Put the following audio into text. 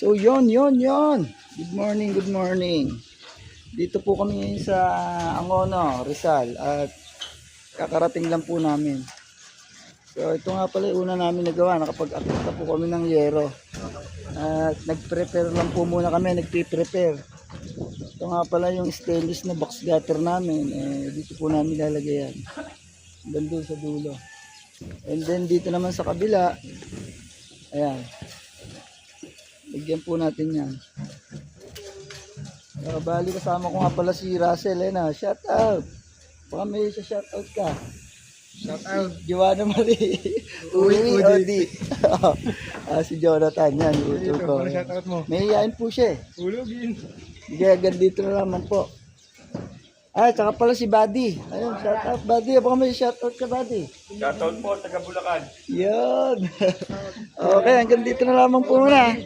So yon. Good morning, good morning. Dito po kami ngayon sa Angono, Rizal at kakarating lang po namin. So ito nga pala yung una namin nagawa, nakapag-akit na po kami ng yero. At nag-prepare lang po muna kami, nagpe-prepare. Ito nga pala yung stainless na box gutter namin, dito po namin lalagay yan. Doon sa dulo. And then dito naman sa kabila, ayan. Bigyan po natin yan. Bali kasama ko nga pala si Russell. Shout out. Baka may shout out ka. Shout out. Joanna Marie. Uwi Odi. Si Jonathan yan. Ito, para shout out mo. May hiyain po siya. Ulugin. Gagan dito na naman po. Tsaka pala si Buddy. Ayun, shout out Buddy. Baka may shout out ka Buddy. Shout out po, taga Bulacan. Yan. Okay, hanggang dito na lamang po muna.